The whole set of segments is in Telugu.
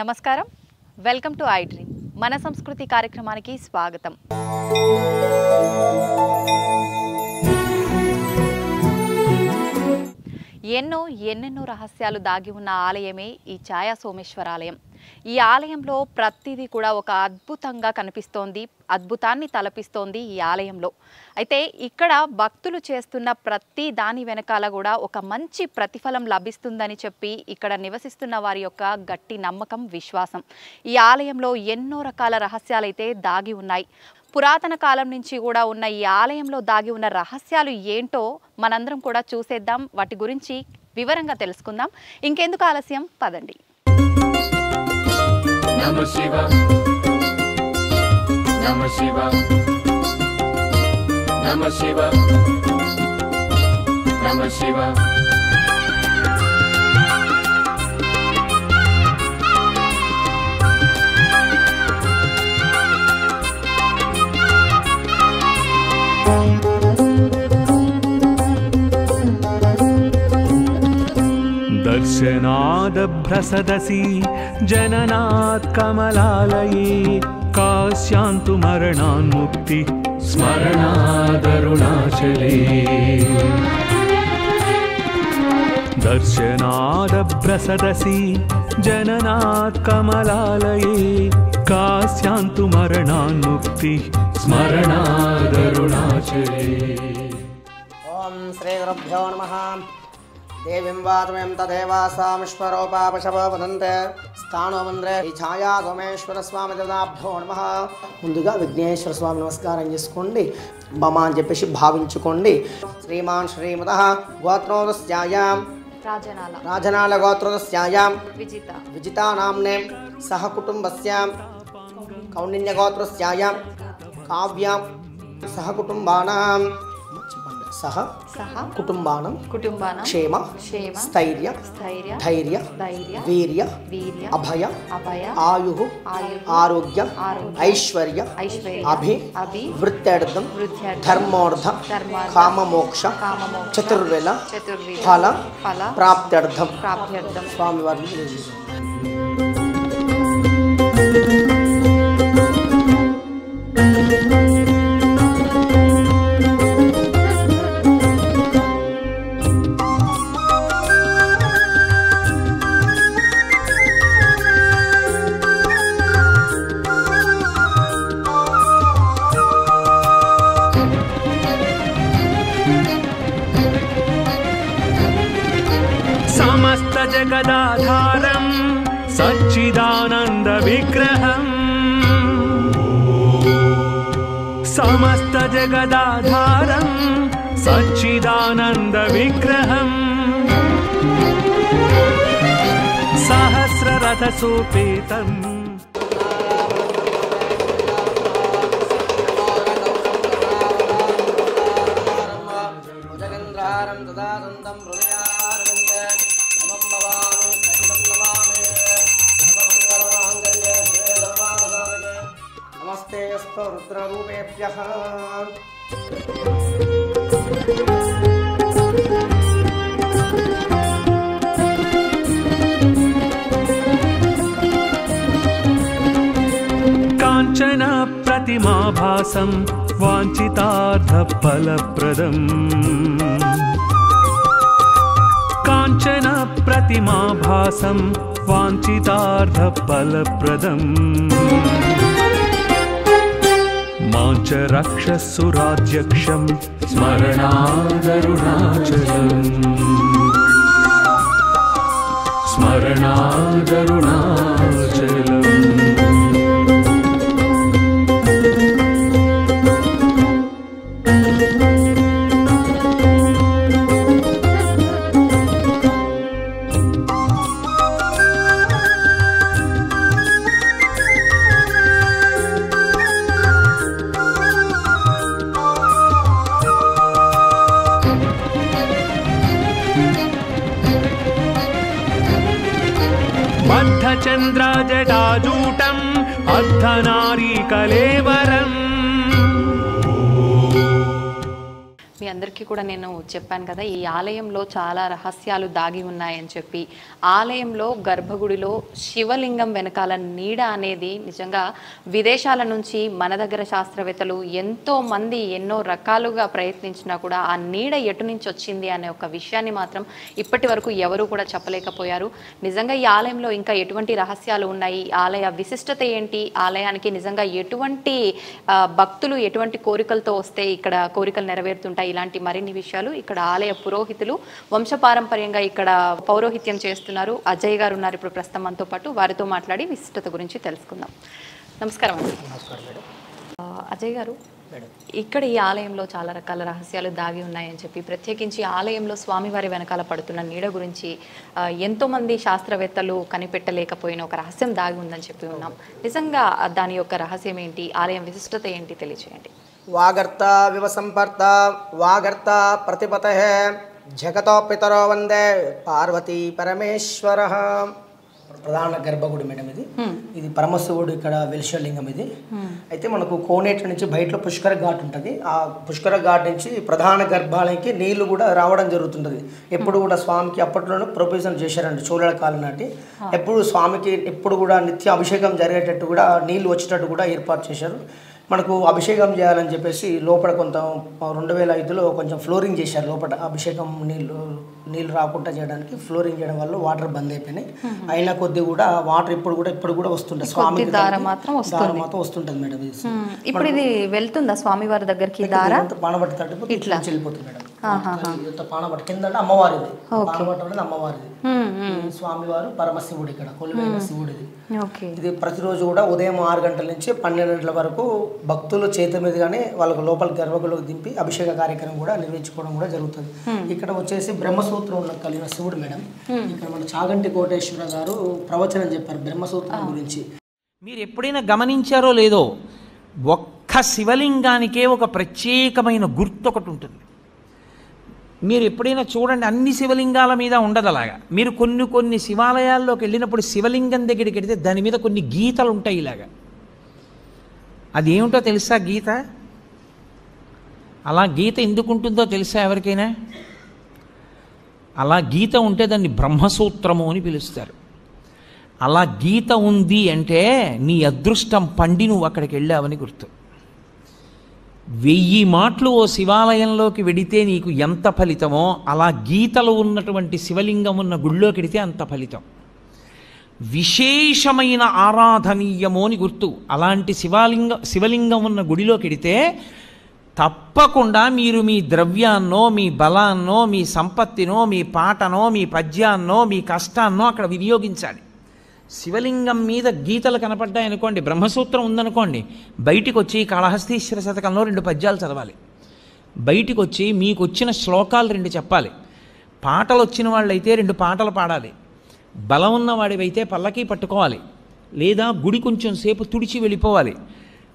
నమస్కారం, వెల్కమ్ టు ఐ డ్రీమ్. మన సంస్కృతి కార్యక్రమానికి స్వాగతం. ఎన్నెన్నో రహస్యాలు దాగి ఉన్న ఆలయమే ఈ ఛాయా సోమేశ్వర ఆలయం. ఈ ఆలయంలో ప్రతిదీ కూడా ఒక అద్భుతంగా కనిపిస్తోంది, అద్భుతాన్ని తలపిస్తోంది ఈ ఆలయంలో. అయితే ఇక్కడ భక్తులు చేస్తున్న ప్రతి దాని వెనకాల కూడా ఒక మంచి ప్రతిఫలం లభిస్తుందని చెప్పి ఇక్కడ నివసిస్తున్న వారి యొక్క గట్టి నమ్మకం, విశ్వాసం. ఈ ఆలయంలో ఎన్నో రకాల రహస్యాలైతే దాగి ఉన్నాయి. పురాతన కాలం నుంచి కూడా ఉన్న ఈ ఆలయంలో దాగి ఉన్న రహస్యాలు ఏంటో మనందరం కూడా చూసేద్దాం, వాటి గురించి వివరంగా తెలుసుకుందాం. ఇంకెందుకు ఆలస్యం, పదండి. నమః శివాయ నమః శివాయ నమః శివాయ నమః శివాయ. दर्शनादभ्रसदसि जननात् कमलालये कास्यान्तु मरणान्मुक्ति स्मरणादरुणाचले. दर्शनादभ्रसदसि जननात् कमलालये कास्यान्तु मरणान्मुक्ति स्मरणादरुणाचले. ओम श्री गुरुभ्यो नमः. देवीं वातमें तदेवासामीश्वरोपापशवो वदन्ते స్థానో మందిరే ఈ ఛాయా సోమేశ్వర స్వామి దేవతాభ్యో నమః. ముందుగా విఘ్నేశ్వర స్వామి నమస్కారం చేసుకోండి, బమ అని చెప్పేసి భావించుకోండి. శ్రీమాన్ శ్రీమతః గోత్రోదస్యాయాం రాజనాల గోత్రోదస్యాయాం విజితా నామ్నే సహ కుటుంబస్యాం కౌండిన్య గోత్రస్యాయాం కావ్యాం సహ కుటుంబానాం సహ కుటుంబానం క్షేమ స్థైర్య ధైర్య వీర్య అభయ ఆయు ఆరోగ్య ఐశ్వర్య వృత్త్యర్థం ధర్మోర్థ కామమోక్ష చతుర్వేల ఫల ప్రాప్త్యర్థం స్వామివారిని. समस्त जगदाधारं सच्चिदानंद विग्रहं समस्त जगदाधारं सच्चिदानंद विग्रहं सहस्ररथ सोपेतं नमस्ते अस्तु रुद्ररूपेभ्यः. काञ्चन प्रतिमाभासं वाञ्छितार्थफलप्रदम् काञ्चन प्रतिमाभासं वाञ्छितार्थफलप्रदम् माञ्च रक्षस्सुराध्यक्षं स्मरणादरुणाचलम् स्मरणादरुणाचलम्. चन्द्रजटाजूटम् अर्धनारीकलेवरम्. మీ అందరికీ కూడా నేను చెప్పాను కదా, ఈ ఆలయంలో చాలా రహస్యాలు దాగి ఉన్నాయని చెప్పి. ఆలయంలో గర్భగుడిలో శివలింగం వెనకాల నీడ అనేది నిజంగా విదేశాల నుంచి మన దగ్గర శాస్త్రవేత్తలు ఎంతో మంది ఎన్నో రకాలుగా ప్రయత్నించినా కూడా ఆ నీడ ఎటు నుంచి వచ్చింది అనే ఒక విషయాన్ని మాత్రం ఇప్పటి వరకు ఎవరు కూడా చెప్పలేకపోయారు. నిజంగా ఈ ఆలయంలో ఇంకా ఎటువంటి రహస్యాలు ఉన్నాయి, ఆలయ విశిష్టత ఏంటి, ఆలయానికి నిజంగా ఎటువంటి భక్తులు ఎటువంటి కోరికలతో వస్తే ఇక్కడ కోరికలు నెరవేరుతుంటాయి, ఇలాంటి మరిన్ని విషయాలు ఇక్కడ ఆలయ పురోహితులు వంశపారంపర్యంగా ఇక్కడ పౌరోహిత్యం చేస్తున్నారు అజయ్ గారు ఉన్నారు ఇప్పుడు ప్రస్తుతం మనతో పాటు. వారితో మాట్లాడి విశిష్టత గురించి తెలుసుకుందాం. నమస్కారం అండి. నమస్కారం మేడం. అజయ్ గారు, ఇక్కడ ఈ ఆలయంలో చాలా రకాల రహస్యాలు దాగి ఉన్నాయని చెప్పి, ప్రత్యేకించి ఆలయంలో స్వామివారి వెనకాల పడుతున్న నీడ గురించి ఎంతోమంది శాస్త్రవేత్తలు కనిపెట్టలేకపోయిన ఒక రహస్యం దాగి ఉందని చెప్పి ఉన్నాం. నిజంగా దాని యొక్క రహస్యం ఏంటి, ఆలయం విశిష్టత ఏంటి తెలియచేయండి. వాగర్త వివ సంపర్త వాగర్త ప్రతిపతః జగతో పితరో వందే పార్వతీ పరమేశ్వర. ప్రధాన గర్భగుడి మేడం ఇది. ఇది పరమశివుడు ఇక్కడ వెలిశలింగం ఇది. అయితే మనకు కోనేటి నుంచి బయటలో పుష్కర ఘాట్ ఉంటుంది. ఆ పుష్కర ఘాట్ నుంచి ప్రధాన గర్భాలయంకి నీళ్లు కూడా రావడం జరుగుతుంటుంది. ఎప్పుడు కూడా స్వామికి అప్పట్లోనే ప్రొవిజన్ చేశారండి, చోళల కాలం నాటి. ఎప్పుడు స్వామికి ఎప్పుడు కూడా నిత్య అభిషేకం జరిగేటట్టు కూడా నీళ్లు వచ్చేటట్టు కూడా ఏర్పాటు చేశారు. మనకు అభిషేకం చేయాలని చెప్పేసి లోపల కొంత 2005లో కొంచెం ఫ్లోరింగ్ చేశారు. లోపల అభిషేకం నీళ్ళు రాకుండా చేయడానికి ఫ్లోరింగ్ చేయడం వల్ల వాటర్ బంద్ అయిపోయినాయి. అయినా కొద్ది కూడా వాటర్ ఇప్పుడు కూడా వస్తుంటుంది. స్వామి దార మాత్రం వస్తుంటుంది మేడం. ఇప్పుడు ఇది వెళ్తుందా స్వామి వారి దగ్గరికి? దార పానబట్టి తట్టిపోతే ఇట్లా వెళ్ళిపోతుంది మేడం. పానబట్టి కింద అమ్మవారిది, పానబట్టి అనేది అమ్మవారిది. స్వామివారు పరమశివుడు ఇక్కడ కొలువైన శివుడిది. ఇది ప్రతిరోజు కూడా ఉదయం 6 గంటల నుంచి 12 గంటల వరకు భక్తులు చేతి మీదుగానే వాళ్ళకు లోపల గర్భగుడిలోకి దింపి అభిషేక కార్యక్రమం కూడా నిర్వహించుకోవడం కూడా జరుగుతుంది. ఇక్కడ వచ్చేసి బ్రహ్మసూత్రం కలిగిన శివుడు మేడం. ఇక్కడ మన చాగంటి కోటేశ్వర గారు ప్రవచనం చెప్పారు బ్రహ్మసూత్రం గురించి. మీరు ఎప్పుడైనా గమనించారో లేదో, ఒక్క శివలింగానికే ఒక ప్రత్యేకమైన గుర్తు ఒకటి ఉంటుంది. మీరు ఎప్పుడైనా చూడండి, అన్ని శివలింగాల మీద ఉండదు అలాగా. మీరు కొన్ని శివాలయాల్లోకి వెళ్ళినప్పుడు శివలింగం దగ్గరికి వెళితే దాని మీద కొన్ని గీతలు ఉంటాయి ఇలాగా. అది ఏమిటో తెలుసా గీత? అలా గీత ఎందుకు ఉంటుందో తెలుసా ఎవరికైనా? అలా గీత ఉంటే దాన్ని బ్రహ్మసూత్రము అని పిలుస్తారు. అలా గీత ఉంది అంటే నీ అదృష్టం పండి నువ్వు అక్కడికి వెళ్ళావని గుర్తు. 1000 మాటలు ఓ శివాలయంలోకి వెడితే నీకు ఎంత ఫలితమో, అలా గీతలు ఉన్నటువంటి శివలింగం ఉన్న గుళ్ళోకి వెడితే అంత ఫలితం. విశేషమైన ఆరాధనీయమో అని గుర్తు. అలాంటి శివలింగం ఉన్న గుడిలోకి వెడితే తప్పకుండా మీరు మీ ద్రవ్యాన్నో, మీ బలాన్నో, మీ సంపత్తినో, మీ పాటనో, మీ పద్యాన్నో, మీ కష్టాన్నో అక్కడ వినియోగించాలి. శివలింగం మీద గీతలు కనపడ్డాయనుకోండి, బ్రహ్మసూత్రం ఉందనుకోండి, బయటికి వచ్చి కాళహస్తీశ్వర శతకంలో 2 పద్యాలు చదవాలి. బయటికి వచ్చి మీకు వచ్చిన శ్లోకాలు 2 చెప్పాలి. పాటలు వచ్చిన వాళ్ళైతే 2 పాటలు పాడాలి. బలం ఉన్నవాడివైతే పల్లకి పట్టుకోవాలి, లేదా గుడి కొంచెం సేపు తుడిచి వెళ్ళిపోవాలి.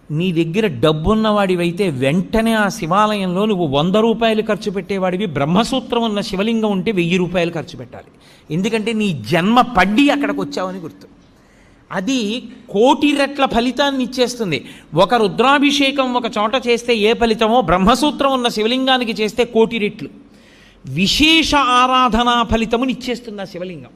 నీ దగ్గర డబ్బున్నవాడివైతే వెంటనే ఆ శివాలయంలో నువ్వు 100 రూపాయలు ఖర్చు పెట్టేవాడివి, బ్రహ్మసూత్రం ఉన్న శివలింగం ఉంటే 1000 రూపాయలు ఖర్చు పెట్టాలి. ఎందుకంటే నీ జన్మ పడ్డి అక్కడికి వచ్చావని గుర్తు. అది 1,000,000 రెట్ల ఫలితాన్ని ఇచ్చేస్తుంది. ఒక రుద్రాభిషేకం ఒక చోట చేస్తే ఏ ఫలితమో, బ్రహ్మసూత్రం ఉన్న శివలింగానికి చేస్తే 1,000,000 రెట్లు విశేష ఆరాధనా ఫలితముని ఇచ్చేస్తుంది ఆ శివలింగం.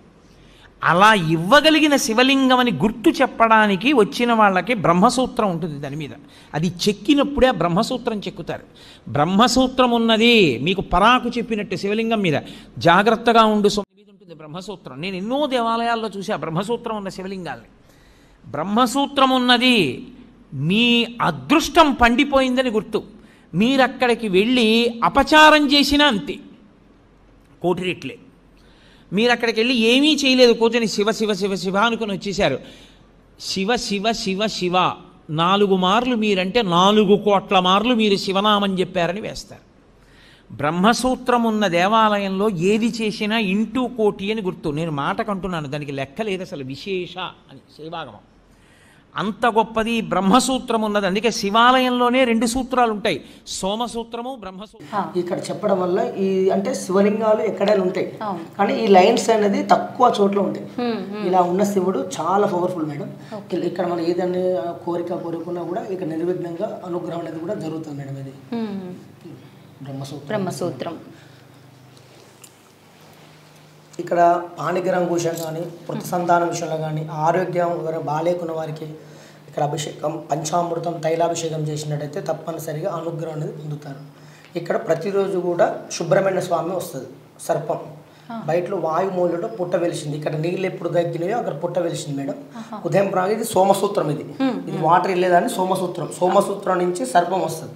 అలా ఇవ్వగలిగిన శివలింగం అని గుర్తు చెప్పడానికి వచ్చిన వాళ్ళకి బ్రహ్మసూత్రం ఉంటుంది దాని మీద. అది చెక్కినప్పుడే ఆ బ్రహ్మసూత్రం చెక్కుతారు. బ్రహ్మసూత్రం ఉన్నది మీకు పరాకు చెప్పినట్టు శివలింగం మీద జాగ్రత్తగా ఉండు మీద ఉంటుంది బ్రహ్మసూత్రం. నేను ఎన్నో దేవాలయాల్లో చూసా బ్రహ్మసూత్రం ఉన్న శివలింగాల్ని. బ్రహ్మసూత్రం ఉన్నది మీ అదృష్టం పండిపోయిందని గుర్తు. మీరక్కడికి వెళ్ళి అపచారం చేసినా అంతే, 1,000,000 రెట్లే. మీరు అక్కడికి వెళ్ళి ఏమీ చేయలేదు, కూర్చొని శివ శివ శివ శివ అనుకుని వచ్చేసారు. శివ శివ శివ శివ 4 మార్లు మీరంటే 4 కోట్ల మార్లు మీరు శివనామం చెప్పారని వేస్తారు. బ్రహ్మసూత్రం ఉన్న దేవాలయంలో ఏది చేసినా 1,000,000 అని గుర్తు. నేను మాటకంటున్నాను, దానికి లెక్క లేదు అసలు. విశేష అని శైవాగమం అంత గొప్పది బ్రహ్మసూత్రం ఉన్నది. అందుకే శివాలయంలోనే 2 సూత్రాలు ఉంటాయి, సోమసూత్రము, బ్రహ్మసూత్రం. ఇక్కడ చెప్పడం వల్ల ఈ అంటే శివలింగాలు ఎక్కడైనా ఉంటాయి, కానీ ఈ లైన్స్ అనేది తక్కువ చోట్ల ఉంటాయి. ఇలా ఉన్న శివుడు చాలా పవర్ఫుల్ మేడం. ఇక్కడ మనం ఏదైనా కోరుకున్నా కూడా ఇక నిర్విఘ్నంగా అనుగ్రహం అనేది కూడా జరుగుతుంది మేడం. ఇది బ్రహ్మసూత్రం. ఇక్కడ పాణిగ్రహం విషయం కానీ పుత్ర సంతానం విషయంలో కానీ ఆరోగ్యం ఎవరైనా బాగాలేకున్న వారికి ఇక్కడ అభిషేకం పంచామృతం తైలాభిషేకం చేసినట్టయితే తప్పనిసరిగా అనుగ్రహం అనేది పొందుతారు. ఇక్కడ ప్రతిరోజు కూడా సుబ్రహ్మణ్య స్వామి వస్తుంది. సర్పం బయటలో వాయుమూలలో పుట్ట వెలిసింది. ఇక్కడ నీళ్ళు ఎప్పుడు గగ్గినాయో అక్కడ పుట్ట వెలిసింది మేడం. ఉదయం ప్రాంగ ఇది సోమసూత్రం. ఇది వాటర్ వెళ్ళేదాన్ని సోమసూత్రం నుంచి సర్పం వస్తుంది.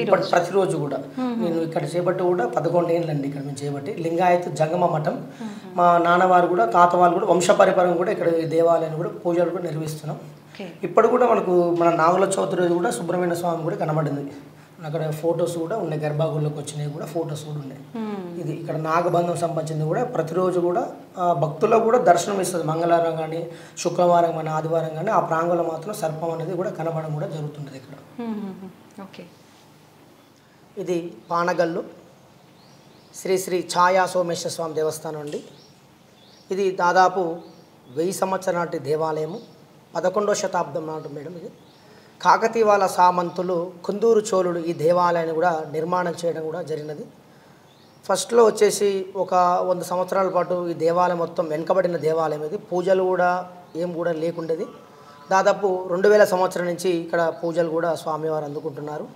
ఇప్పటి ప్రతిరోజు కూడా నేను ఇక్కడ చేపట్టి కూడా 11 ఏళ్ళండి ఇక్కడ మేము చేపట్టి లింగాయత్ జంగమ మఠం. మా నాన్నవారు కూడా తాత వాళ్ళు కూడా వంశపరిపరం కూడా ఇక్కడ దేవాలయాన్ని కూడా పూజలు కూడా నిర్వహిస్తున్నాం. ఇప్పుడు కూడా మనకు మన నాగుల చవితి రోజు కూడా సుబ్రహ్మణ్య స్వామి కూడా కనబడింది. అక్కడ ఫొటోస్ కూడా ఉన్నాయి. గర్భాగుళ్ళకి వచ్చినాయి కూడా ఫొటోస్ కూడా ఉన్నాయి. ఇది ఇక్కడ నాగబంధం సంబంధించింది కూడా ప్రతిరోజు కూడా భక్తులకు కూడా దర్శనం ఇస్తుంది. మంగళవారం కానీ శుక్రవారం కానీ ఆదివారం కానీ ఆ ప్రాంగంలో మాత్రం సర్పం అనేది కూడా కనబడడం కూడా జరుగుతుంటుంది ఇక్కడ. ఓకే. ఇది పానగల్లు శ్రీ శ్రీ ఛాయా సోమేశ్వర స్వామి దేవస్థానం అండి. ఇది దాదాపు 1000 సంవత్సరాల నాటి దేవాలయము. 11వ శతాబ్దం నాటి మేడం. ఇది కాకతీవాల సామంతులు కుందూరు చోళుడు ఈ దేవాలయాన్ని కూడా నిర్మాణం చేయడం కూడా జరిగినది. ఫస్ట్లో వచ్చేసి ఒక 100 సంవత్సరాల పాటు ఈ దేవాలయం మొత్తం వెనుకబడిన దేవాలయం. ఇది పూజలు కూడా ఏం కూడా లేకుండేది. దాదాపు 2000 సంవత్సరం నుంచి ఇక్కడ పూజలు కూడా స్వామివారు అందుకుంటున్నారు.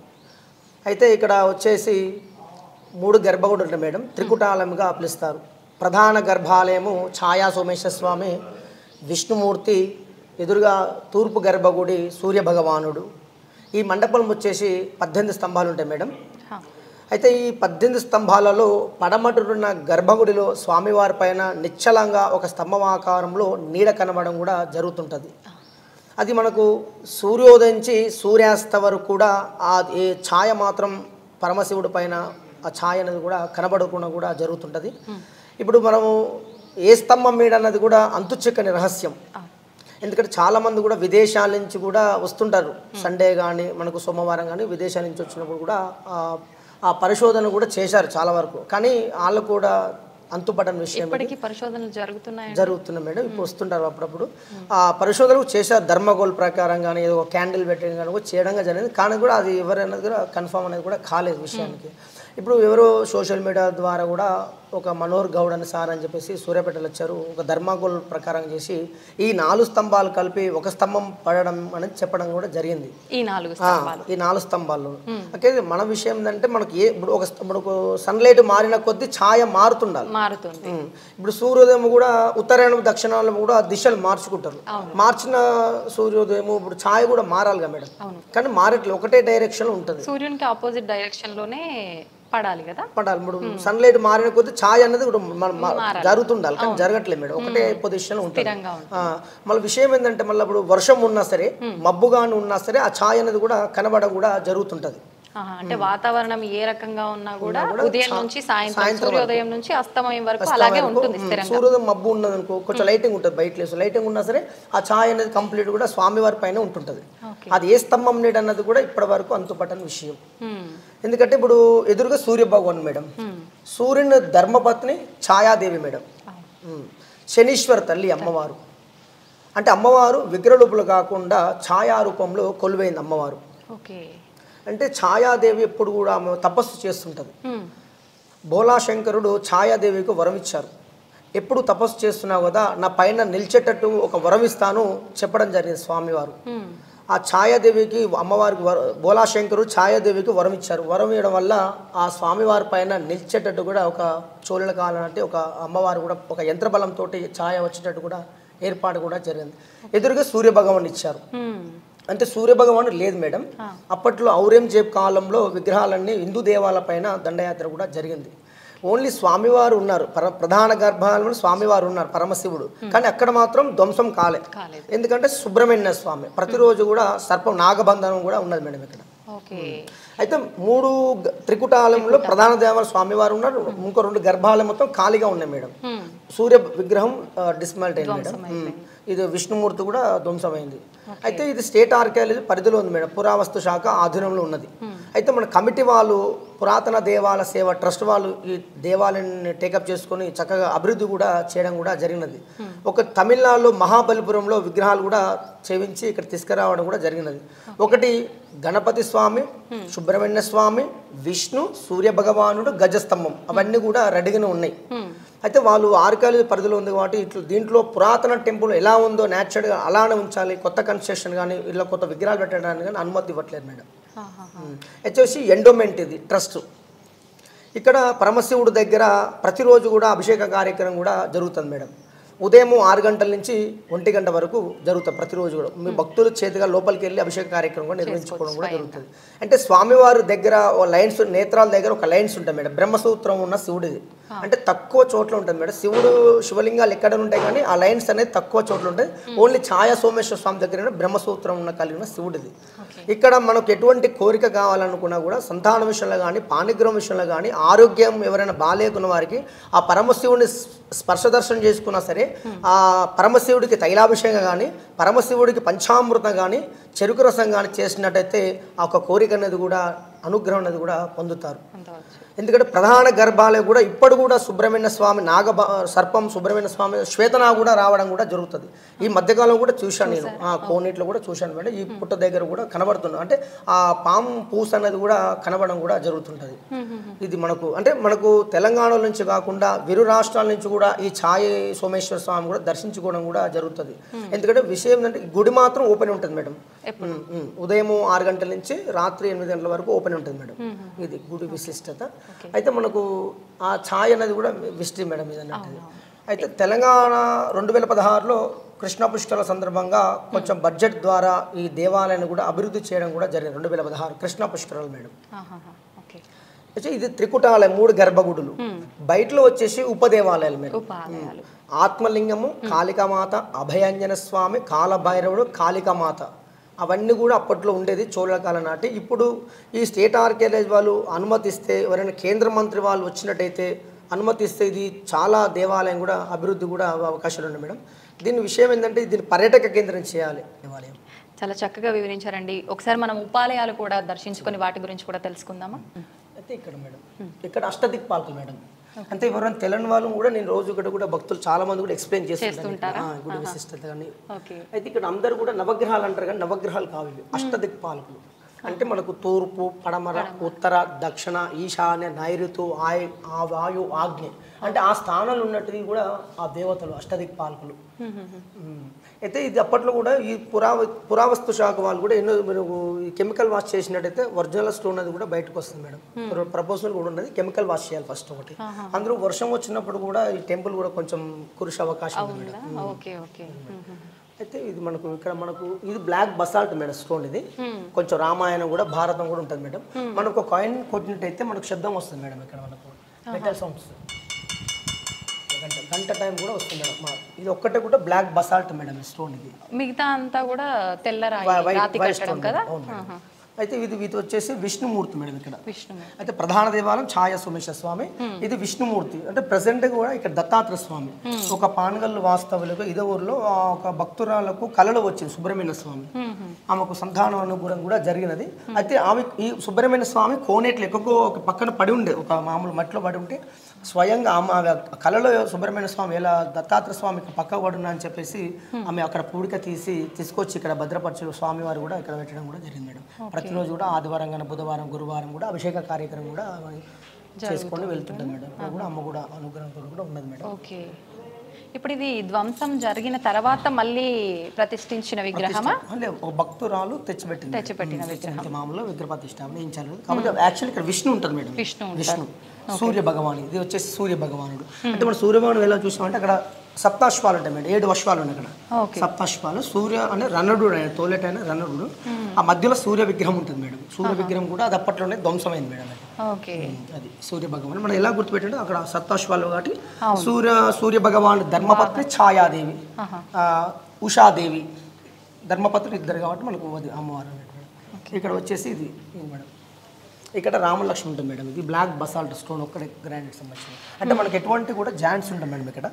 అయితే ఇక్కడ వచ్చేసి 3 గర్భగుడులు ఉంటాయి మేడం. త్రికుటాలయంగా పిలుస్తారు. ప్రధాన గర్భాలయము ఛాయా సోమేశ్వర స్వామి, విష్ణుమూర్తి, ఎదురుగా తూర్పు గర్భగుడి సూర్య భగవానుడు. ఈ మండపం వచ్చేసి 18 స్తంభాలు ఉంటాయి మేడం. అయితే ఈ 18 స్తంభాలలో పడమటున్న గర్భగుడిలో స్వామివారి పైన నిశ్చలంగా ఒక స్తంభమాకారంలో నీడ కనబడడం కూడా జరుగుతుంటుంది. అది మనకు సూర్యోదయించి సూర్యాస్త వరకు కూడా ఆ ఛాయ మాత్రం పరమశివుడి పైన ఆ ఛాయ అనేది కూడా కనబడకుండా కూడా జరుగుతుంటుంది. ఇప్పుడు మనము ఏ స్తంభం మీద అన్నది కూడా అంతుచిక్కని రహస్యం. ఎందుకంటే చాలామంది కూడా విదేశాల నుంచి కూడా వస్తుంటారు. సండే కానీ మనకు సోమవారం కానీ విదేశాల నుంచి వచ్చినప్పుడు కూడా ఆ పరిశోధన కూడా చేశారు చాలా వరకు. కానీ వాళ్ళు కూడా అంతుపడని విషయం. పరిశోధనలు జరుగుతున్నాయి మేడం. ఇప్పుడు వస్తుంటారు అప్పుడప్పుడు. ఆ పరిశోధనలు చేశారు. ధర్మగోల్ ప్రకారం కానీ ఏదో క్యాండిల్ పెట్టడం కానీ కూడా చేయడం జరిగింది. కానీ కూడా అది ఎవరనేది కూడా కన్ఫర్మ్ అనేది కూడా కాలేదు విషయానికి. ఇప్పుడు ఎవరో సోషల్ మీడియా ద్వారా కూడా ఒక మనోహర్ గౌడ్ అని సార్ అని చెప్పేసి సూర్యాపేటలో వచ్చారు. ఒక ధర్మగోల్ ప్రకారం చేసి ఈ 4 స్తంభాలు కలిపి ఒక స్తంభం పడడం అనేది చెప్పడం కూడా జరిగింది. ఈ 4 స్తంభాల్లో ఓకే. మన విషయం ఏంటంటే మనకి ఇప్పుడు సన్లైట్ మారిన కొద్దీ ఛాయ మారుతుండాలి. ఇప్పుడు సూర్యోదయం కూడా ఉత్తరాయణం దక్షిణాయనం కూడా దిశలు మార్చుకుంటారు. మార్చిన సూర్యోదయం ఇప్పుడు ఛాయ కూడా మారాలిగా మేడం. కానీ మారట్లేదు, ఒకటే డైరెక్షన్ ఉంటుంది. సూర్యునికి ఆపోజిట్ డైరెక్షన్ లోనే పడాలి కదా. పడాలి. ఇప్పుడు సన్లైట్ మారిన కొద్దీ ఛాయ అనేది జరుగుతుండాలి. కానీ జరగట్లేదు మేడం, ఒకటే పొజిషన్ ఉంటుంది. మళ్ళీ విషయం ఏంటంటే మళ్ళీ ఇప్పుడు వర్షం ఉన్నా సరే మబ్బుగాని ఉన్నా సరే ఆ ఛాయ అనేది కూడా కనబడడం కూడా జరుగుతుంటది. అంటే వాతావరణం ఏ రకంగా ఉన్నా కూడా ఉదయం నుంచి సాయంత్రం సూర్యోదయం నుంచి అస్తమయం వరకు అలాగే ఉంటుంది. సూర్యోదయం మబ్బు ఉన్నది అనుకో కొంచెం లైటింగ్ ఉంటుంది. బయట లైటింగ్ ఉన్నా సరే ఆ ఛాయ అనేది కంప్లీట్ కూడా స్వామివారి పైన ఉంటుంటది. అది ఏ స్తంభం నీడ అన్నది కూడా ఇప్పటి వరకు అంతుపట్టని విషయం. ఎందుకంటే ఇప్పుడు ఎదురుగా సూర్య భగవాన్ మేడం. సూర్యుని ధర్మపత్ని ఛాయాదేవి మేడం. శనీశ్వర తల్లి అమ్మవారు. అంటే అమ్మవారు విగ్రహరూపులు కాకుండా ఛాయా రూపంలో కొలువైంది అమ్మవారు. అంటే ఛాయాదేవి ఎప్పుడు కూడా తపస్సు చేస్తుంటుంది. భోలాశంకరుడు ఛాయాదేవికి వరం ఇచ్చారు. ఎప్పుడు తపస్సు చేస్తున్నావు కదా నా పైన నిలిచేటట్టు ఒక వరం ఇస్తాను చెప్పడం జరిగింది స్వామివారు. ఆ ఛాయాదేవికి అమ్మవారికి భోలాశంకరుడు ఛాయాదేవికి వరం ఇచ్చారు. వరం ఇవ్వడం వల్ల ఆ స్వామివారి పైన నిలిచేటట్టు కూడా ఒక చోళల కాలం అంటే ఒక అమ్మవారు కూడా ఒక యంత్రబలంతో ఛాయ వచ్చేటట్టు కూడా ఏర్పాటు కూడా జరిగింది. ఎదురుగా సూర్యభగవాన్ ఇచ్చారు. అంటే సూర్యభగవాను లేదు మేడం. అప్పట్లో ఔరంగజేబ్ కాలంలో విగ్రహాలన్నీ హిందూ దేవాలయాల పైన దండయాత్ర కూడా జరిగింది. ఓన్లీ స్వామివారు ఉన్నారు. ప్రధాన గర్భాలయంలో స్వామివారు ఉన్నారు పరమశివుడు. కానీ అక్కడ మాత్రం ధ్వంసం కాలేదు. ఎందుకంటే సుబ్రహ్మణ్య స్వామి ప్రతిరోజు కూడా సర్పం నాగబంధనం కూడా ఉన్నది మేడం ఇక్కడ. అయితే 3 త్రికుటాలయంలో ప్రధాన దేవాలయం స్వామివారు ఉన్నారు. ఇంకో 2 గర్భాలయం మొత్తం ఖాళీగా ఉన్నాయి మేడం. సూర్య విగ్రహం డిస్మాల్ట్ అయింది మేడం. ఇది విష్ణుమూర్తి కూడా ధ్వంసమైంది. అయితే ఇది స్టేట్ ఆర్కియాలజీ పరిధిలో ఉంది మేడం. పురావస్తు శాఖ ఆధీనంలో ఉన్నది. అయితే మన కమిటీ వాళ్ళు పురాతన దేవాలయ సేవ ట్రస్ట్ వాళ్ళు ఈ దేవాలయాన్ని టేకప్ చేసుకొని చక్కగా అభివృద్ధి కూడా చేయడం కూడా జరిగినది. ఒక తమిళనాడులో మహాబలిపురంలో విగ్రహాలు కూడా చేయించి ఇక్కడ తీసుకురావడం కూడా జరిగినది. ఒకటి గణపతి స్వామి, సుబ్రహ్మణ్య స్వామి, విష్ణు, సూర్య భగవానుడు, గజస్తంభం అవన్నీ కూడా రెడీగానే ఉన్నాయి. అయితే వాళ్ళు 6 కిలోమీటర్ల పరిధిలో ఉంది కాబట్టి ఇట్లా దీంట్లో పురాతన టెంపుల్ ఎలా ఉందో న్యాచురల్గా అలానే ఉంచాలి, కొత్త కన్స్ట్రక్షన్ కానీ ఇలా కొత్త విగ్రహాలు పెట్టడానికి కానీ అనుమతి ఇవ్వట్లేదు మేడం. వచ్చేసి ఎండోమెంట్ ఇది ట్రస్ట్. ఇక్కడ పరమశివుడు దగ్గర ప్రతిరోజు కూడా అభిషేక కార్యక్రమం కూడా జరుగుతుంది మేడం. ఉదయం 6 గంటల నుంచి 1 గంట వరకు జరుగుతుంది ప్రతిరోజు కూడా. మీ భక్తుల చేతిగా లోపలికి వెళ్ళి అభిషేక కార్యక్రమం కూడా నిర్వహించుకోవడం కూడా జరుగుతుంది. అంటే స్వామివారి దగ్గర లైన్స్, నేత్రాల దగ్గర ఒక లైన్స్ ఉంటాయి మేడం. బ్రహ్మసూత్రం ఉన్న శివుడిది అంటే తక్కువ చోట్ల ఉంటుంది మేడం. శివుడు శివలింగాలు ఎక్కడ ఉంటాయి కానీ ఆ లైన్స్ అనేది తక్కువ చోట్ల ఉంటాయి. ఓన్లీ ఛాయా సోమేశ్వర స్వామి దగ్గర బ్రహ్మసూత్రం ఉన్న కలిగిన శివుడిది. ఇక్కడ మనకు ఎటువంటి కోరిక కావాలనుకున్నా కూడా సంతాన విషయంలో కానీ, పాణిగ్రహం విషయంలో కానీ, ఆరోగ్యం ఎవరైనా బాగాలేకున్న వారికి ఆ పరమశివుడిని స్పర్శ దర్శనం చేసుకున్నా సరే, ఆ పరమశివుడికి తైలాభిషేకం కానీ, పరమశివుడికి పంచామృతం కానీ, చెరుకు రసం కానీ చేసినట్టయితే ఆ ఒక కోరిక అనేది కూడా, అనుగ్రహం అనేది కూడా పొందుతారు. ఎందుకంటే ప్రధాన గర్భాలయం కూడా ఇప్పుడు కూడా సుబ్రహ్మణ్య స్వామి సర్పం, సుబ్రహ్మణ్య స్వామి శ్వేతనా కూడా రావడం కూడా జరుగుతుంది. ఈ మధ్యకాలం కూడా చూశాను నేను, కోనేట్లో కూడా చూశాను మేడం. ఈ పుట్ట దగ్గర కూడా కనబడుతున్నాను. అంటే ఆ పాము పూస అనేది కూడా కనబడడం కూడా జరుగుతుంటుంది. ఇది మనకు తెలంగాణ నుంచి కాకుండా విరు రాష్ట్రాల నుంచి కూడా ఈ ఛాయ సోమేశ్వర స్వామి కూడా దర్శించుకోవడం కూడా జరుగుతుంది. ఎందుకంటే విషయం ఏంటంటే గుడి మాత్రం ఓపెన్ ఉంటుంది మేడం. ఉదయం 6 గంటల నుంచి రాత్రి 8 గంటల వరకు ఓపెన్ ఉంటుంది మేడం. ఇది గుడి విశిష్టత. అయితే మనకు ఆ ఛాయ్ అనేది కూడా విసిట్ మేడం ఇది అన్నట్టు. అయితే తెలంగాణ 2016లో కృష్ణ పుష్కరాల సందర్భంగా కొంచెం బడ్జెట్ ద్వారా ఈ దేవాలయాన్ని కూడా అభివృద్ధి చేయడం కూడా జరిగింది. 2016 కృష్ణ పుష్కరాలు మేడం. అయితే ఇది త్రికుటాలయం, 3 గర్భగుడులు. బయటలో వచ్చేసి ఉపదేవాలయాలు మేడం. ఆత్మలింగము, కాళికామాత, అభయాంజన స్వామి, కాలభైరవుడు, కాళికామాత అవన్నీ కూడా అప్పట్లో ఉండేది చోళ కాలం నాటి. ఇప్పుడు ఈ స్టేట్ ఆర్కియాలజీ వాళ్ళు అనుమతిస్తే, ఎవరైనా కేంద్ర మంత్రి వాళ్ళు వచ్చినట్టయితే అనుమతిస్తే ఇది చాలా దేవాలయం కూడా అభివృద్ధి కూడా అవకాశాలు ఉన్నాయి మేడం. దీని విషయం ఏంటంటే దీన్ని పర్యాటక కేంద్రం చేయాలి దేవాలయం. చాలా చక్కగా వివరించారండి. ఒకసారి మనం ఉపాలయాలు కూడా దర్శించుకొని వాటి గురించి కూడా తెలుసుకుందామా? అయితే ఇక్కడ మేడం, ఇక్కడ అష్టదిక్పాలకులు మేడం. అంటే ఎవరైనా తెలియని వాళ్ళు కూడా నేను రోజు ఇక్కడ కూడా భక్తులు చాలా మంది కూడా ఎక్స్ప్లెయిన్ చేస్తుంటారు గుడి విశిష్టత కానీ. అయితే ఇక్కడ అందరూ కూడా నవగ్రహాలు అంటారు కానీ నవగ్రహాలు కావు, అష్టదిక్పాలకులు. అంటే మనకు తూర్పు, పడమర, ఉత్తర, దక్షిణ, ఈశాన్య, నైరుతు, వాయు, ఆగ్నేయ అంటే ఆ స్థానాలు ఉన్నట్టువి కూడా ఆ దేవతలు అష్టదిక్పాలకులు. అయితే ఇది అప్పట్లో కూడా ఈ పురావస్తు శాఖ వాళ్ళు కూడా ఎన్నో ఈ కెమికల్ వాష్ చేసినట్టయితే ఒరిజినల్ స్టోన్ అది కూడా బయటకు వస్తుంది మేడం. ప్రపోజల్ కూడా ఉన్నది, కెమికల్ వాష్ చేయాలి ఫస్ట్ ఒకటి. అందులో వర్షం వచ్చినప్పుడు కూడా ఈ టెంపుల్ కూడా కొంచెం కురిసే అవకాశం ఉంది మేడం. అయితే ఇది మనకు ఇది బ్లాక్ బసాల్ట్ మేడం స్టోన్. ఇది కొంచెం రామాయణం కూడా, భారతం కూడా ఉంటుంది మేడం. మనకు కాయిన్ కొట్టినట్టయితే మనకు శబ్దం వస్తుంది మేడం. ఇక్కడ మనకు మెటల్ సౌండ్స్ గంట టైం కూడా వస్తుంది మేడం. ఇది ఒక్కటే కూడా బ్లాక్ బసాల్ట్ మేడం స్టోన్. ఇది మిగతా అంతా కూడా తెల్లరాయి స్టోన్ కదా. అయితే ఇది వచ్చేసి విష్ణుమూర్తి మేడం. ఇక్కడ అయితే ప్రధాన దేవాలయం ఛాయ సోమేశ్వర స్వామి. ఇది విష్ణుమూర్తి. అంటే ప్రెసెంట్ కూడా ఇక్కడ దత్తాత్రేయ స్వామి. ఒక పానగల్లు వాస్తవులకు ఇదే ఊర్లో ఒక భక్తురాలకు కళలో వచ్చింది సుబ్రహ్మణ్య స్వామి. ఆమెకు సంతాన అనుగ్రహం కూడా జరిగినది. అయితే ఆమె ఈ సుబ్రహ్మణ్య స్వామి కోనేట్లు ఎక్కువ ఒక పక్కన పడి ఉండే, ఒక మామూలు మట్టిలో పడి ఉంటే స్వయంగా ఆమె కళలో సుబ్రహ్మణ్య స్వామి ఎలా దత్తాత్రేయ స్వామికి పక్క పడున్నా అని చెప్పేసి ఆమె అక్కడ పూడిక తీసుకొచ్చి ఇక్కడ భద్రపరిచే స్వామివారు కూడా ఇక్కడ పెట్టడం కూడా జరిగింది మేడం. ప్రతిరోజు కూడా ఆదివారం కానీ, బుధవారం, గురువారం కూడా అభిషేక కార్యక్రమం కూడా చేసుకొని వెళ్తుంటాం మేడం. కూడా అమ్మ కూడా అనుగ్రహంతో కూడా ఉన్నది మేడం. ఓకే. ఇప్పుడు ఇది ధ్వంసం జరిగిన తర్వాత మళ్ళీ ప్రతిష్ఠించిన విగ్రహమా? ఒక భక్తురాలు తెచ్చిపెట్టిన విగ్రహం. మామూలుగా విగ్రహ ప్రతిష్టాపన ఏం చేయలేదు కాబట్టి యాక్చువల్లీ ఇక్కడ విష్ణు ఉంటుంది మేడం. విష్ణు సూర్య భగవాన్. ఇది వచ్చేసి సూర్య భగవానుడు. అంటే మనం సూర్య భగవాను ఎలా చూసామంటే అక్కడ సప్తాశ్వాలు ఉంటాయి మేడం. 7 అశ్వాలు ఉన్నాయి అక్కడ. సప్తాశ్వాలు. సూర్య అంటే రన్నడు, ఆయన తోలేటైన రన్నడు. ఆ మధ్యలో సూర్య విగ్రహం ఉంటుంది మేడం. సూర్య విగ్రహం కూడా అది అప్పట్లోనే ధ్వంసమైంది మేడం. అది సూర్య భగవాన్. మనం ఎలా గుర్తుపెట్టంటే అక్కడ సప్తాశ్వాలు కాబట్టి సూర్య భగవాన్ ధర్మపత్ని ఛాయాదేవి, ఉషాదేవి, ధర్మపత్రులు ఇద్దరు కాబట్టి మనకు అమ్మవారు. ఇక్కడ వచ్చేసి ఇది మేడం. ఇక్కడ రామలక్ష్మి ఉంటుంది మేడం. ఇది బ్లాక్ బసాల్ట్ స్టోన్ ఒక్కడే గ్రానైట్ సంబంధించిన. అంటే మనకి ఎటువంటి కూడా జాయింట్స్ ఉంటాయి మేడం. ఇక్కడ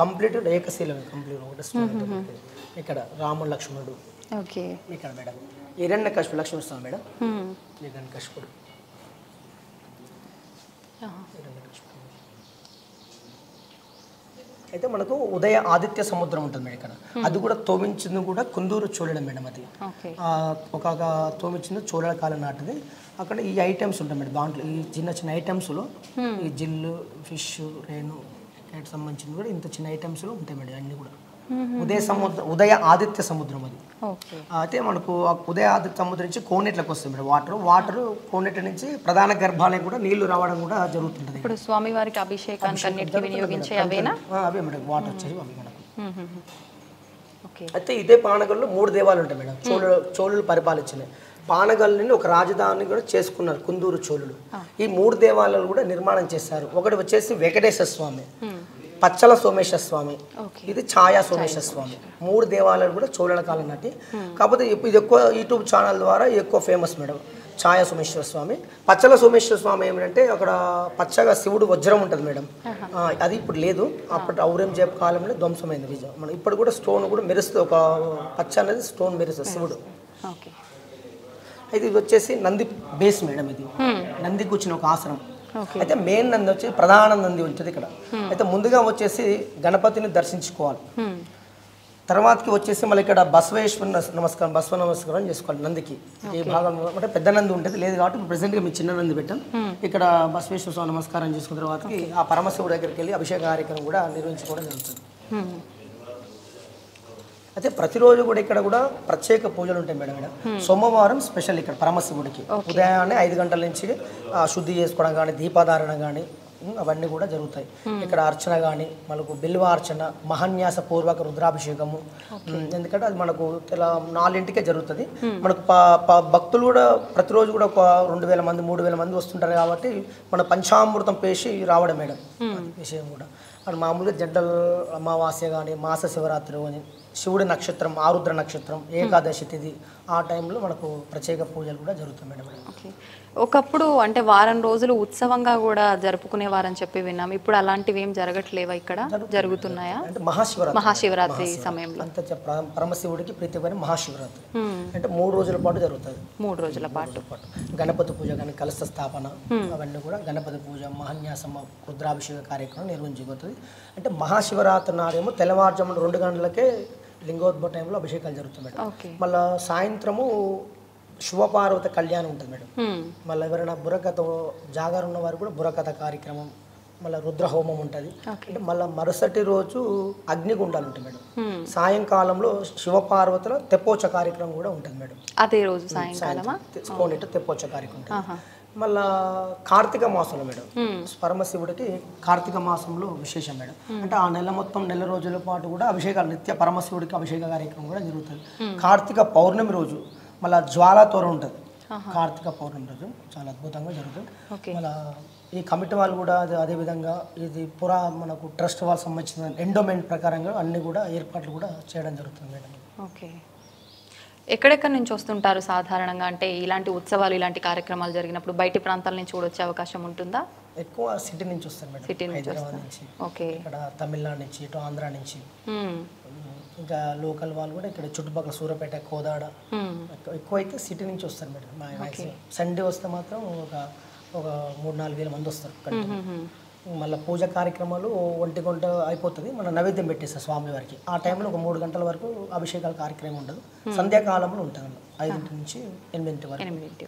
కంప్లీట్ ఏకశీలం కంప్లీట్ ఒకటి స్టోన్. ఇక్కడ రామలక్ష్మణుడు. ఇక్కడ మేడం హిరణ్యకశిపుడు, లక్ష్మణ స్వామి మేడం. హిరణ్యకశిపుడు అయితే మనకు ఉదయ ఆదిత్య సముద్రం ఉంటుంది మేడం ఇక్కడ. అది కూడా తోమించింది కూడా కుందూరు చోళుడు మేడం. అది ఒక తోమించింది చోళుల కాలం నాటిది. అక్కడ ఈ ఐటమ్స్ ఉంటాయి మేడం. దాంట్లో ఈ చిన్న చిన్న ఐటమ్స్లో ఈ జిల్లు, ఫిష్, రేణు సంబంధించింది కూడా ఇంత చిన్న ఐటమ్స్లో ఉంటాయి మేడం. అన్నీ కూడా ఉదయ ఆదిత్య సముద్రం అది. అయితే మనకు ఉదయ ఆదిత్య సముద్రం నుంచి కోనేట్లకు వస్తుంది మేడం. వాటర్ కోనేట్ల నుంచి ప్రధాన గర్భాలయం కూడా నీళ్లు రావడం కూడా జరుగుతుంటది. ఇప్పుడు స్వామివారికి అభిషేకానికి వినియోగించే అవేనా? అవే మేడం. వాటర్ వచ్చేసి అవి మనకు. అయితే ఇదే పానగల్లో 3 దేవాలయాలు ఉంటాయి మేడం. చోళులు పరిపాలించినాయి. పానగల్ని ఒక రాజధాని కూడా చేసుకున్నారు కుందూరు చోళులు. ఈ 3 దేవాలయాలు కూడా నిర్మాణం చేశారు. ఒకటి వచ్చేసి వెంకటేశ్వర స్వామి, పచ్చల సోమేశ్వర స్వామి, ఇది ఛాయా సోమేశ్వర స్వామి. 3 దేవాలయాలు కూడా చోళుల కాలం నాటి. కాకపోతే ఇది ఎక్కువ యూట్యూబ్ ఛానల్ ద్వారా ఎక్కువ ఫేమస్ మేడం. ఛాయా సోమేశ్వర స్వామి, పచ్చల సోమేశ్వర స్వామి ఏమిటంటే అక్కడ పచ్చగా శివుడు వజ్రం ఉంటుంది మేడం. అది ఇప్పుడు లేదు. అప్పటి ఔరంగజేబు కాలంలో ధ్వంసమైంది విజయం. మనం ఇప్పుడు కూడా స్టోన్ కూడా మెరుస్తుంది. ఒక పచ్చ అనేది స్టోన్ మెరుస్తుంది శివుడు. అయితే ఇది వచ్చేసి నంది బేస్ మేడం. ఇది నంది కూర్చుని ఒక ఆసనం. అయితే మెయిన్ నంది వచ్చి ప్రధాన నంది ఉంటుంది ఇక్కడ. అయితే ముందుగా వచ్చేసి గణపతిని దర్శించుకోవాలి. తర్వాతకి వచ్చేసి మళ్ళీ ఇక్కడ బసవ నమస్కారం చేసుకోవాలి నందికి. ఈ భాగం అంటే పెద్ద నంది ఉంటుంది, లేదు కాబట్టి ప్రెసెంట్గా మీ చిన్న నంది పెట్టాం. ఇక్కడ బసవేశ్వర స్వామి నమస్కారం చేసుకున్న తర్వాతకి ఆ పరమశివుడి దగ్గరికి వెళ్ళి అభిషేక కార్యక్రమం కూడా నిర్వహించుకోవడం జరుగుతుంది. అయితే ప్రతిరోజు కూడా ఇక్కడ కూడా ప్రత్యేక పూజలు ఉంటాయి మేడం. ఇక్కడ సోమవారం స్పెషల్ ఇక్కడ పరమశివుడికి ఉదయాన్నే 5 గంటల నుంచి శుద్ధి చేసుకోవడం కానీ, దీపాధారణ కానీ అవన్నీ కూడా జరుగుతాయి. ఇక్కడ అర్చన కానీ, మనకు బిల్వ అర్చన, మహాన్యాస పూర్వక రుద్రాభిషేకము. ఎందుకంటే అది మనకు 4 జరుగుతుంది. మనకు భక్తులు కూడా ప్రతిరోజు కూడా ఒక 2000 మంది 3000 మంది వస్తుంటారు కాబట్టి మన పంచామృతం పేసి రావడం మేడం. విషయం కూడా అది మామూలుగా జడ్డల అమావాస్య కానీ, మాస శివరాత్రి కానీ, శివుడి నక్షత్రం, ఆరుద్ర నక్షత్రం, ఏకాదశి తిథి ఆ టైంలో మనకు ప్రత్యేక పూజలు కూడా జరుగుతాయి మేడం. ఒకప్పుడు అంటే వారం రోజులు ఉత్సవంగా కూడా జరుపుకునేవారని చెప్పి విన్నాం. ఇప్పుడు అలాంటివి ఏం జరగట్లేవా? ఇక్కడ జరుగుతున్నాయా? అంటే మహాశివరాత్రి సమయంలో అంత పరమశివుడికి ప్రీతికరమైన మహాశివరాత్రి అంటే 3 రోజుల పాటు జరుగుతుంది. 3 రోజుల పాటు గణపతి పూజ కానీ, కలశ స్థాపన అవన్నీ కూడా గణపతి పూజ, మహాన్యాసమ, రుద్రాభిషేక కార్యక్రమం నిర్వహించబోతుంది. అంటే మహాశివరాత్రి నాడేమో తెల్లవారుజామున 2 గంటలకే లింగోద్భవ టైంలో అభిషేకాలు జరుగుతుంది మేడం. మళ్ళీ సాయంత్రము శివపార్వత కళ్యాణం ఉంటుంది మేడం. మళ్ళీ ఎవరైనా బుర్రకథ జాగారు ఉన్న వారు కూడా బుర్రకథ కార్యక్రమం, మళ్ళీ రుద్రహోమం ఉంటుంది. అంటే మళ్ళీ మరుసటి రోజు అగ్నిగుండాలు ఉంటాయి మేడం. సాయంకాలంలో శివపార్వతుల తెప్పోచ్చ కార్యక్రమం కూడా ఉంటుంది మేడం. అదే రోజు సాయంకాలమా తెప్పోచ్చ కార్యక్రమం ఉంటుంది. మళ్ళా కార్తీక మాసంలో మేడం పరమశివుడికి కార్తీక మాసంలో విశేషం మేడం. అంటే ఆ నెల మొత్తం నెల రోజుల పాటు కూడా అభిషేకాలు నిత్య పరమశివుడికి అభిషేక కార్యక్రమం కూడా జరుగుతుంది. కార్తీక పౌర్ణమి రోజు మళ్ళీ జ్వాలాతోర ఉంటుంది. కార్తీక పౌర్ణమి రోజు చాలా అద్భుతంగా జరుగుతుంది. మళ్ళీ ఈ కమిటీ వాళ్ళు కూడా అదేవిధంగా ఇది మనకు ట్రస్ట్ వాళ్ళకి సంబంధించిన ఎండోమెంట్ ప్రకారంగా అన్ని కూడా ఏర్పాట్లు కూడా చేయడం జరుగుతుంది మేడం. ఓకే. ఎక్కడెక్కడి నుంచి వస్తుంటారు సాధారణంగా? అంటే ఇలాంటి ఉత్సవాలు, ఇలాంటి కార్యక్రమాలు జరిగినప్పుడు బయటి ప్రాంతాల నుంచి కూడా వచ్చే అవకాశం ఉంటుందా? ఎక్కువ సిటీ నుంచి వస్తారు మేడం. సిటీ నుంచి హైదరాబాద్ నుంచి, ఓకే, ఇక్కడ తమిళనాడు నుంచి, ఇటు ఆంధ్ర నుంచి, ఇంకా లోకల్ వాళ్ళు కూడా ఇక్కడ చుట్టుపక్కల సూర్యాపేట, కోదాడ ఎక్కువ అయితే సిటీ నుంచి వస్తారు మేడం. మ్యాక్సిమం సండే వస్తే మాత్రం ఒక 3-4 వేల మంది వస్తారు. మళ్ళీ పూజ కార్యక్రమాలు 1 గంట అయిపోతుంది. మన నైవేద్యం పెట్టేస్తారు స్వామివారికి. ఆ టైంలో ఒక 3 గంటల వరకు అభిషేకాల కార్యక్రమం ఉండదు. సంధ్యాకాలంలో ఉంటుంది 5 నుంచి 8 వరకు.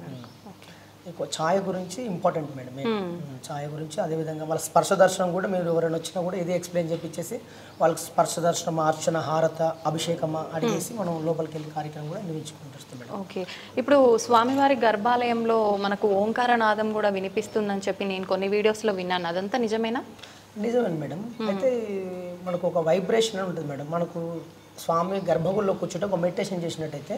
ఎక్కువ ఛాయ గురించి ఇంపార్టెంట్ మేడం. ఛాయ గురించి అదేవిధంగా వాళ్ళ స్పర్శ దర్శనం కూడా మీరు ఎవరైనా వచ్చినా కూడా ఇది ఎక్స్ప్లెయిన్ చేపించేసి వాళ్ళకి స్పర్శ దర్శనం, అర్చన, హారత, అభిషేకమా అడిగేసి మనం లోపలికి వెళ్ళి కార్యక్రమం కూడా నిర్వహించుకుంటాం మేడం. ఓకే. ఇప్పుడు స్వామివారి గర్భాలయంలో మనకు ఓంకారనాదం కూడా వినిపిస్తుందని చెప్పి నేను కొన్ని వీడియోస్లో విన్నాను. అదంతా నిజమేనా? నిజమే మేడం. అయితే మనకు ఒక వైబ్రేషన్ ఉంటుంది మేడం. మనకు స్వామి గర్భగుడిలో కూర్చుంటే ఒక మెడిటేషన్ చేసినట్టయితే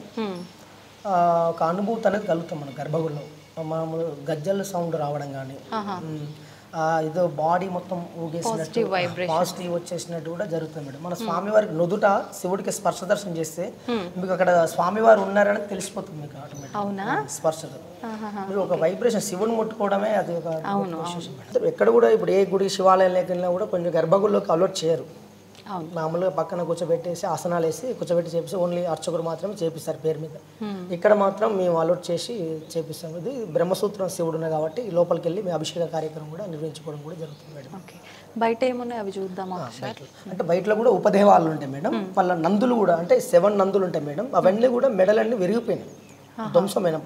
ఒక అనుభూతి అనేది కలుగుతాం మన గర్భగుడిలో. మామూలు గజ్జల సౌండ్ రావడం కానీ, ఏదో బాడీ మొత్తం ఊగేసినట్టు పాజిటివ్ వచ్చేసినట్టు కూడా జరుగుతుంది మేడం. మన స్వామివారికి నుదుట శివుడికి స్పర్శ దర్శనం చేస్తే మీకు అక్కడ స్వామివారు ఉన్నారని తెలిసిపోతుంది మీకు ఆటోమేటిక్ స్పర్శతో. మీరు ఒక వైబ్రేషన్ శివుని ముట్టుకోవడమే అది ఒక విశేషం. ఎక్కడ కూడా ఇప్పుడు ఏ గుడి శివాలయం లేకపోయినా కూడా కొంచెం గర్భగుడిలోకి అలౌట్ చేయరు. మామూలుగా పక్కన కూర్చోబెట్టేసి ఆసనాలు వేసి కూర్చోబెట్టి చేపిస్తే ఓన్లీ అర్చకుడు మాత్రమే చేపిస్తారు పేరు మీద. ఇక్కడ మాత్రం మేము అలౌట్ చేసి చేపిస్తాం. ఇది బ్రహ్మసూత్రం శివుడు ఉన్నాయి కాబట్టి లోపలికి వెళ్ళి మేము అభిషేక కార్యక్రమం కూడా నిర్వహించుకోవడం కూడా జరుగుతుంది మేడం. ఓకే, బయట ఏమున్నాయి అవి చూద్దామా? అంటే బయటలో కూడా ఉపదేవాలు ఉంటాయి మేడం. వాళ్ళ నందులు కూడా అంటే 7 నందులు ఉంటాయి మేడం. అవన్నీ కూడా మెడలన్నీ విరిగిపోయినాయి, ధ్వంసమైన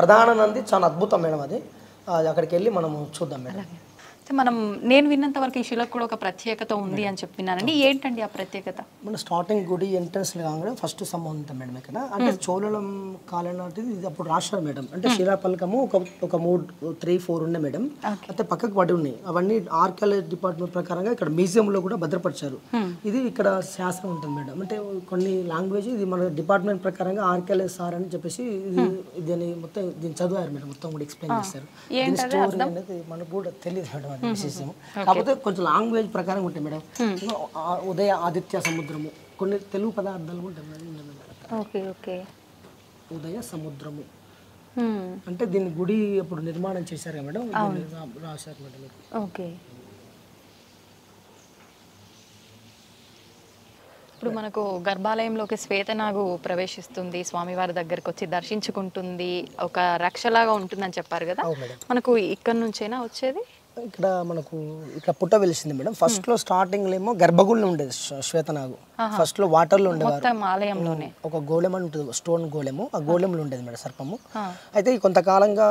ప్రధాన నంది చాలా అద్భుతం మేడం. అది అక్కడికి వెళ్ళి మనం చూద్దాం మేడం. మనం నేను విన్నంత వరకు ఈ శిలకు కూడా ఒక ప్రత్యేకత ఉంది అని చెప్పినానండి. ఏంటండి ఆ ప్రత్యేకత? మన స్టార్టింగ్ గుడి ఎంట్రన్స్ కాగానే ఫస్ట్ స్తంభం ఉంటుంది మేడం ఇక్కడ. అంటే చోళం కాలం నాటిది ఇది అప్పుడు రాశారు మేడం. అంటే శిలాపలకము ఒక 3-4 ఉన్నాయి మేడం. అయితే పక్కకు పడి ఉన్నాయి. అవన్నీ ఆర్కియాలజీ డిపార్ట్మెంట్ ప్రకారంగా ఇక్కడ మ్యూజియంలో కూడా భద్రపరిచారు. ఇది ఇక్కడ శాస్త్రం ఉంటుంది మేడం. అంటే కొన్ని లాంగ్వేజ్ ఇది మన డిపార్ట్మెంట్ ప్రకారంగా ఆర్కియాలజీ సార్ అని చెప్పేసి దీన్ని మొత్తం దీన్ని చదివారు మేడం. మొత్తం కూడా ఎక్స్ప్లెయిన్ చేశారు. దీని స్టోరీ అనేది మనకు కూడా తెలియదు మేడం. విశేషం కాకపోతే కొంచెం లాంగ్వేజ్ ప్రకారం ఉంటాయి మేడం. ఉదయ ఆదిత్య సముద్రము కొన్ని తెలుగు పదార్థాలు ఉంటాయి మేడం. ఓకే ఓకే, ఉదయ సముద్రము అంటే దీన్ని గుడి అప్పుడు నిర్మాణం చేశారు కదా మేడం, రాశారు మేడం. ఓకే, ఇప్పుడు మనకు గర్భాలయంలోకి శ్వేతనాగు ప్రవేశిస్తుంది, స్వామివారి దగ్గరికి వచ్చి దర్శించుకుంటుంది, ఒక రక్షలాగా ఉంటుందని చెప్పారు కదా. మనకు ఇక్కడ నుంచేనా వచ్చేది? ఇక్కడ మనకు ఇక్కడ పుట్ట వెలిసింది మేడం. ఫస్ట్ లో స్టార్టింగ్ లో ఏమో గర్భగుడిలో ఉండేది శ్వేతనాగు. ఫస్ట్ లో వాటర్ లో ఉండేవారు. ఆలయంలోనే ఒక గోళెం అని ఉంటుంది, స్టోన్ గోళెము. ఆ గోళెంలో ఉండేది మేడం సర్పము. అయితే కొంతకాలంగా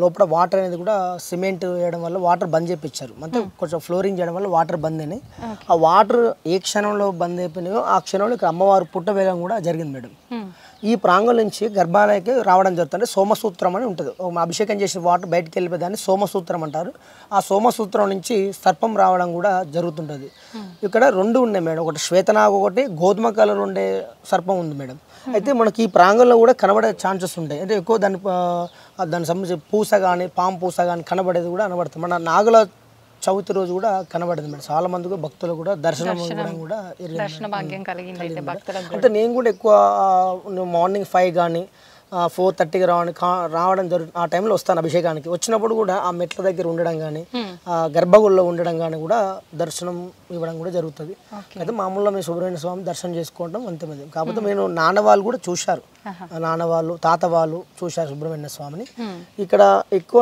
లోపల వాటర్ అనేది కూడా సిమెంట్ వేయడం వల్ల వాటర్ బంద్ చేయించారు. అంటే కొంచెం ఫ్లోరింగ్ చేయడం వల్ల వాటర్ బంద్ అయినాయి. ఆ వాటర్ ఏ క్షణంలో బంద్ అయిపోయినాయో ఆ క్షణంలో ఇక్కడ అమ్మవారు పుట్ట వేయడం కూడా జరిగింది మేడం. ఈ ప్రాంగణం నుంచి గర్భాలయకి రావడం జరుగుతుంది. సోమసూత్రం అని ఉంటుంది. అభిషేకం చేసిన వాటర్ బయటకు వెళ్ళిపోయేదాన్ని సోమసూత్రం అంటారు. ఆ సోమసూత్రం నుంచి సర్పం రావడం కూడా జరుగుతుంటుంది. ఇక్కడ 2 ఉన్నాయి మేడం. ఒకటి శ్వేతనాగు, ఒకటి గోధుమ కలర్ ఉండే సర్పం ఉంది మేడం. అయితే మనకి ఈ ప్రాంగణంలో కూడా కనబడే ఛాన్సెస్ ఉంటాయి. అంటే ఎక్కువ దానికి సంబంధించి పూస కానీ పాము పూస కానీ కనబడేది కూడా కనబడుతుంది. మన నాగుల చవితి రోజు కూడా కనబడింది మేడం. చాలా మందికి భక్తులు కూడా దర్శనం కూడా అంటే నేను కూడా ఎక్కువ మార్నింగ్ 5 కానీ 4:30కి రావడం జరుగుతుంది. ఆ టైంలో వస్తాను అభిషేకానికి. వచ్చినప్పుడు కూడా ఆ మెట్ల దగ్గర ఉండడం కానీ గర్భగుడిలో ఉండడం కానీ కూడా దర్శనం ఇవ్వడం కూడా జరుగుతుంది. అయితే మామూలుగా మేము సుబ్రహ్మణ్య స్వామి దర్శనం చేసుకోవడం అంతే. కాకపోతే నేను నాన్న వాళ్ళు కూడా చూశారు, నాన్న వాళ్ళు తాత వాళ్ళు చూశారు సుబ్రహ్మణ్య స్వామిని. ఇక్కడ ఎక్కువ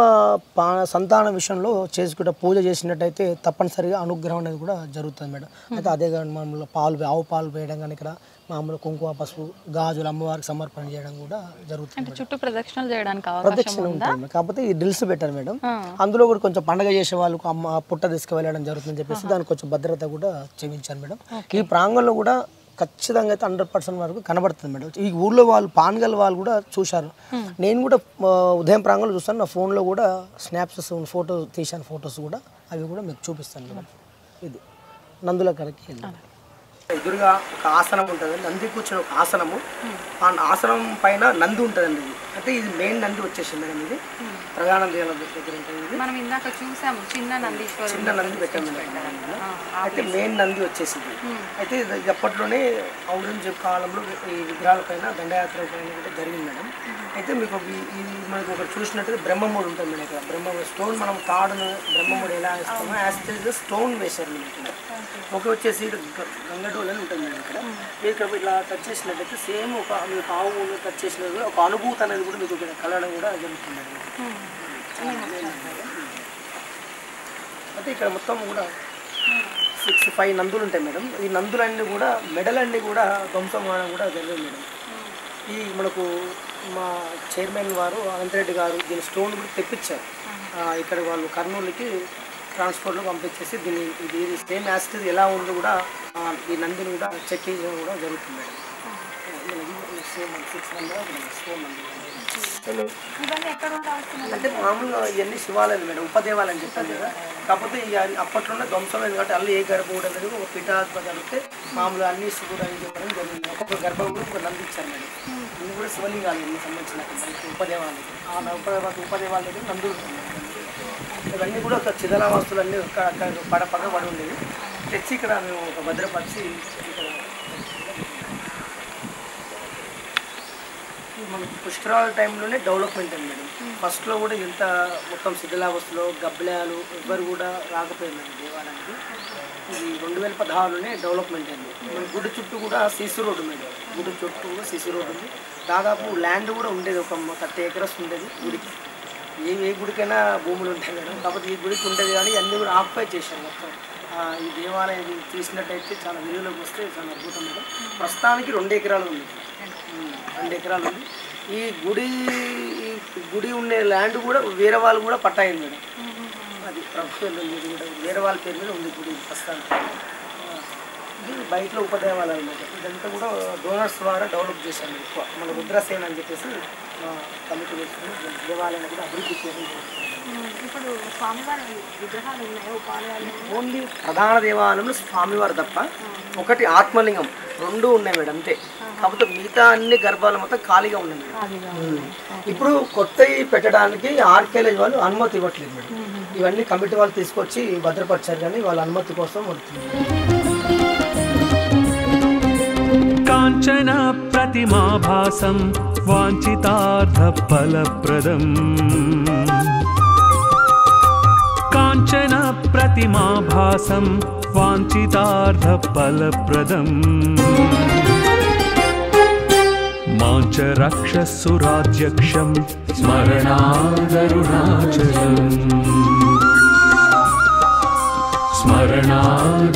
సంతాన విషయంలో చేసుకుంటే పూజ చేసినట్టయితే తప్పనిసరిగా అనుగ్రహం అనేది కూడా జరుగుతుంది మేడం. అయితే అదే కానీ మామూలు ఆవు పాలు వేయడం కానీ ఇక్కడ మామూలు కుంకుమ పసుపు గాజులు అమ్మవారికి సమర్పణ చేయడం కూడా జరుగుతుంది. చుట్టూ ప్రదక్షిణలు చేయడానికి ప్రదక్షిణ ఉంటుంది. కాకపోతే ఈ డ్రిల్స్ పెట్టారు మేడం. అందులో కూడా కొంచెం పండగ చేసే వాళ్ళకు అమ్మ పుట్ట తీసుకువెళ్ళడం జరుగుతుందని చెప్పేసి దానికి కొంచెం భద్రత కూడా చేయించారు మేడం. ఈ ప్రాంగణంలో కూడా ఖచ్చితంగా అయితే 100% వరకు కనబడుతుంది మేడం. ఈ ఊళ్ళో వాళ్ళు పాన్గల్ వాళ్ళు కూడా చూశారు. నేను కూడా ఉదయం ప్రాంగణంలో చూస్తాను. నా ఫోన్లో కూడా స్నాప్స్ ఫోటో తీశాను, ఫొటోస్ కూడా అవి కూడా మీకు చూపిస్తాను మేడం. ఇది నందుల కడకి వెళ్ళి ఎదురుగా ఒక ఆసనం ఉంటుంది, నంది కూర్చుని ఒక ఆసనము. ఆ ఆసనం పైన నంది ఉంటుందండి. ఇది అంటే ఇది మెయిన్ నంది వచ్చేసింది మేడం. ఇది ప్రధాన దేవత దగ్గర ఉంటుంది. మనం ఇందాక చూసాము చిన్న నంది పెట్టాము. అయితే మెయిన్ నంది వచ్చేసింది. అయితే ఇది అప్పట్లోనే ఔరంగజేబ్ కాలంలో ఈ విగ్రహాల పైన దండయాత్ర పైన కూడా జరిగింది మేడం. అయితే మీకు మనకు ఒకటి చూసినట్టుగా బ్రహ్మముడు ఉంటుంది మేడం. ఇక్కడ బ్రహ్మముడు స్టోన్ మనం తాడును బ్రహ్మముడు ఎలా వేస్తామో యాస్టేజ్ స్టోన్ వేశారు మేడం. ఒక వచ్చేసి గంగడోలు అని ఉంటుంది మేడం. ఇక్కడ ఇట్లా టచ్ చేసినట్టయితే సేమ్ ఒక మీకు ఆవు టచ్ చేసినట్టు ఒక అనుభూతి అనేది కూడా మీకు ఇక్కడ కలగడం కూడా జరుగుతుంది మేడం. అయితే ఇక్కడ మొత్తం కూడా 6-5 నందులు ఉంటాయి మేడం. ఈ నందులన్నీ కూడా మెడలన్నీ కూడా ధ్వంసం అవడం కూడా జరిగింది మేడం. ఈ మనకు మా చైర్మన్ వారు అనంతరెడ్డి గారు దీని స్టోన్ కూడా తెప్పించారు. ఇక్కడ వాళ్ళు కర్నూలుకి ట్రాన్స్పోర్ట్లో పంపించేసి దీన్ని ఇది సేమ్ యాసిడ్ ఎలా ఉందో కూడా ఈ నందిని కూడా చెక్ చేయడం కూడా జరుగుతుంది మేడం. అంటే మామూలుగా ఇవన్నీ శివాలయాలు మేడం, ఉపదేవాలయం చెప్పాను కదా. కాకపోతే అప్పట్లోనే ధ్వంసమైంది కాబట్టి అల్లు ఏ గర్భం అనేది ఒక పీఠాధిపతి అడిగితే మామూలుగా అన్ని శివుడు అని చెప్పడం జరిగింది. ఒక్కొక్క గర్భంలో ఒక నంది ఇచ్చారు మేడం. ఇవి కూడా శివలింగాలు ఇన్ని సంబంధించిన ఉపదేవాలు. ఆ ఉపదేవాల దగ్గర నందులు ఇవన్నీ కూడా ఒక చిదల వస్తువులు అన్నీ పడ పడి ఉండేవి. తెచ్చి ఇక్కడ మేము ఒక భద్రపరిచి ఇక్కడ మనకి పుష్కరాల టైంలోనే డెవలప్మెంట్ అండి మేడం. ఫస్ట్లో కూడా ఇంత మొత్తం శిథిలావస్థలో గబ్బిలాలు ఎవ్వరు కూడా రాకపోయిందండి దేవాలయానికి. ఇది 2016లోనే డెవలప్మెంట్ అయింది. మన గుడి చుట్టూ కూడా సీసీ రోడ్డు మీద, గుడి చుట్టూ కూడా సీసీ రోడ్డు ఉంది. దాదాపు ల్యాండ్ కూడా ఉండేది, ఒక 30 acres ఉండేది గుడికి. ఏ గుడికైనా భూములు ఉంటాయి మేడం, కాకపోతే ఈ గుడికి ఉండేది కానీ అన్నీ కూడా ఆక్యుపై చేశారు మొత్తం. ఈ దేవాలయం చూసినట్టయితే చాలా విలువలోకి వస్తే చాలా అద్భుతం మేడం. ప్రస్తుతానికి 2 ఎకరాలు ఉంది, 2 ఎకరాలు ఉంది. ఈ గుడి ఉండే ల్యాండ్ కూడా వేరే వాళ్ళు కూడా పట్టాయింది మేడం. అది ప్రభుత్వం కూడా వేరే వాళ్ళ పేరు మీద ఉంది గుడి ప్రస్తుతానికి. ఇది బయటలో ఉపదేవాలయం అనమాట. ఇదంతా కూడా డోనర్స్ ద్వారా డెవలప్ చేశాను ఎక్కువ. మన రుద్రసేన అని చెప్పేసి కమిటీ వేసుకుని దేవాలయాన్ని కూడా అభివృద్ధి చేయడం. ఇప్పుడు స్వామివారి విగ్రహాలు ఉన్నాయో ఉపాలయాలు? ఓన్లీ ప్రధాన దేవాలయంలో స్వామివారు తప్ప, ఒకటి ఆత్మలింగం, 2 ఉన్నాయి మేడం అంతే. కాకపోతే మిగతా అన్ని గర్భాలు మొత్తం ఖాళీగా ఉన్నాయి మేడం. ఇప్పుడు కొత్తవి పెట్టడానికి ఆర్కియాలజీ వాళ్ళు అనుమతి ఇవ్వట్లేదు మేడం. ఇవన్నీ కమిటీ వాళ్ళు తీసుకొచ్చి భద్రపరిచారు కానీ వాళ్ళ అనుమతి కోసం వస్తుంది. కాంచన ప్రతిమాభాసం వాంఛితార్థ ఫలప్రదం. కాంచన ప్రతిమాభాసం వాంఛితార్థ ఫలప్రదం. మాంచ రక్షసురాధ్యక్షం స్మరణాదరుణాచలం. స్మరణాదరుణాచలం.